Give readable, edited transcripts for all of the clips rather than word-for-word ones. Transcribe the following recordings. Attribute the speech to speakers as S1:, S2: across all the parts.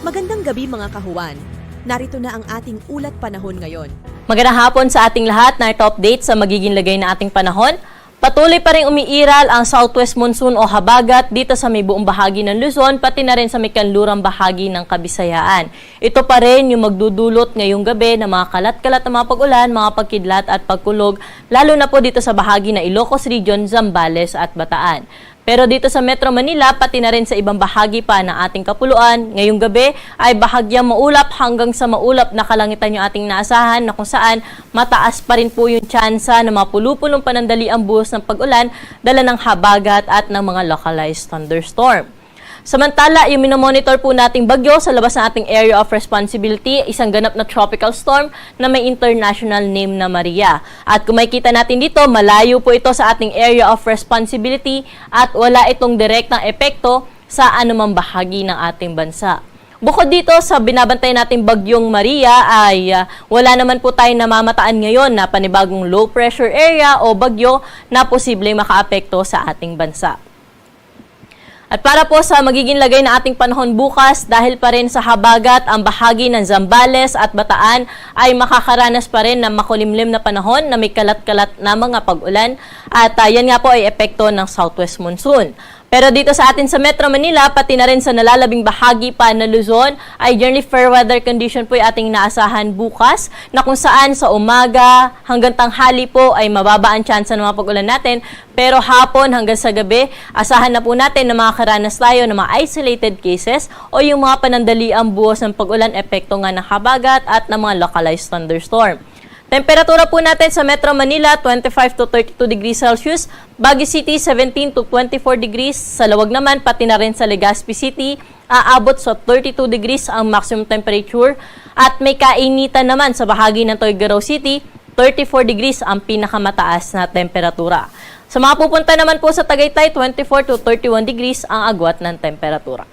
S1: Magandang gabi mga kahuwan. Narito na ang ating ulat panahon ngayon.
S2: Magandang hapon sa ating lahat. Narito update sa magiging lagay na ating panahon. Patuloy pa rin umiiral ang southwest monsoon o habagat dito sa may buong bahagi ng Luzon, pati na rin sa may kanlurang bahagi ng Kabisayaan. Ito pa rin yung magdudulot ngayong gabi ng mga kalat-kalat na mga pag-ulan, mga pagkidlat at pagkulog, lalo na po dito sa bahagi ng Ilocos Region, Zambales at Bataan. Pero dito sa Metro Manila, pati na rin sa ibang bahagi pa ng ating kapuluan, ngayong gabi ay bahagyang maulap hanggang sa maulap na kalangitan yung ating naasahan na kung saan mataas pa rin po yung tsansa na mapulupulong panandali ang buhos ng pag-ulan, dala ng habagat at ng mga localized thunderstorm. Samantala, yung minomonitor po nating bagyo sa labas ng ating area of responsibility, isang ganap na tropical storm na may international name na Maria. At kung makikita natin dito, malayo po ito sa ating area of responsibility at wala itong direktang epekto sa anumang bahagi ng ating bansa. Bukod dito sa binabantay nating bagyong Maria ay wala naman po tayong namamataan ngayon na panibagong low pressure area o bagyo na posibleng makaapekto sa ating bansa. At para po sa magiging lagay na ating panahon bukas, dahil pa rin sa habagat ang bahagi ng Zambales at Bataan ay makakaranas pa rin ng makulimlim na panahon na may kalat-kalat na mga pag-ulan at yan nga po ay epekto ng southwest monsoon. Pero dito sa atin sa Metro Manila, pati na rin sa nalalabing bahagi pa ng Luzon, ay generally fair weather condition po yung ating naasahan bukas, na kung saan sa umaga hanggang tanghali po ay mababa ang tsansa ng mga pag-ulan natin, pero hapon hanggang sa gabi, asahan na po natin na makakaranas tayo ng mga isolated cases o yung mga panandaliang buhos ng pag-ulan, epekto nga ng habagat at ng mga localized thunderstorm. Temperatura po natin sa Metro Manila, 25 to 32 degrees Celsius. Baguio City, 17 to 24 degrees. Sa Lawag naman, pati na rin sa Legazpi City, aabot sa 32 degrees ang maximum temperature. At may kainitan naman sa bahagi ng Tuguegarao City, 34 degrees ang pinakamataas na temperatura. Sa mga pupunta naman po sa Tagaytay, 24 to 31 degrees ang agwat ng temperatura.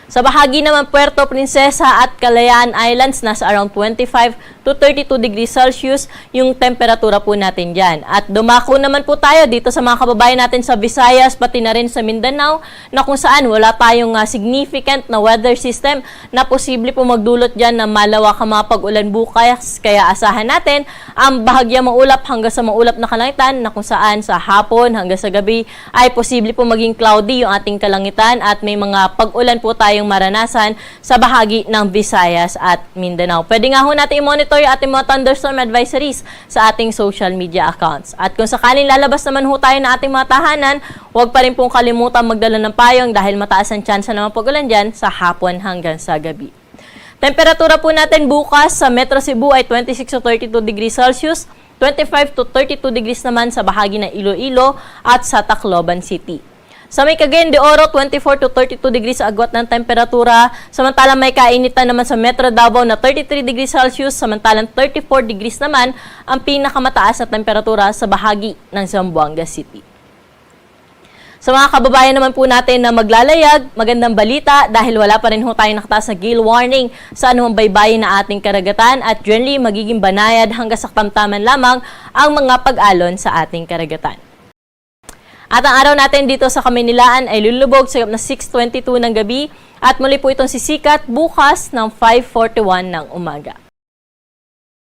S2: Sa bahagi naman Puerto Princesa at Kalayaan Islands, nasa around 25 to 32 degrees Celsius yung temperatura po natin dyan. At dumako naman po tayo dito sa mga kababayan natin sa Visayas, pati na rin sa Mindanao, na kung saan wala tayong significant na weather system na posible po magdulot dyan ng malawak ang mga pag-ulan bukas. Kaya asahan natin ang bahagyang maulap hanggang sa maulap na kalangitan, na kung saan sa hapon hanggang sa gabi ay posible po maging cloudy yung ating kalangitan at may mga pag-ulan po tayo yung maranasan sa bahagi ng Visayas at Mindanao. Pwede nga ho natin i-monitor yung ating mga thunderstorm advisories sa ating social media accounts. At kung sakaling lalabas naman ho tayo na ating mga tahanan, huwag pa rin pong kalimutan magdala ng payong dahil mataas ang tsansa ng mga pag-ulan dyan sa hapon hanggang sa gabi. Temperatura po natin bukas sa Metro Cebu ay 26 to 32 degrees Celsius, 25 to 32 degrees naman sa bahagi ng Iloilo at sa Tacloban City. Sa may Cagayan de Oro, 24 to 32 degrees agwat ng temperatura. Samantalang may kainitan naman sa Metro Davao na 33 degrees Celsius. Samantalang 34 degrees naman ang pinakamataas na temperatura sa bahagi ng Zamboanga City. Sa mga kababayan naman po natin na maglalayag, magandang balita dahil wala pa rin ho tayong nakataas na gale warning sa anumang baybayin na ating karagatan at generally magiging banayad hanggang sa katamtaman lamang ang mga pag-alon sa ating karagatan. At ang araw natin dito sa Kamaynilaan ay lulubog sa na 6:22 ng gabi at muli po itong sisikat bukas ng 5:41 ng umaga.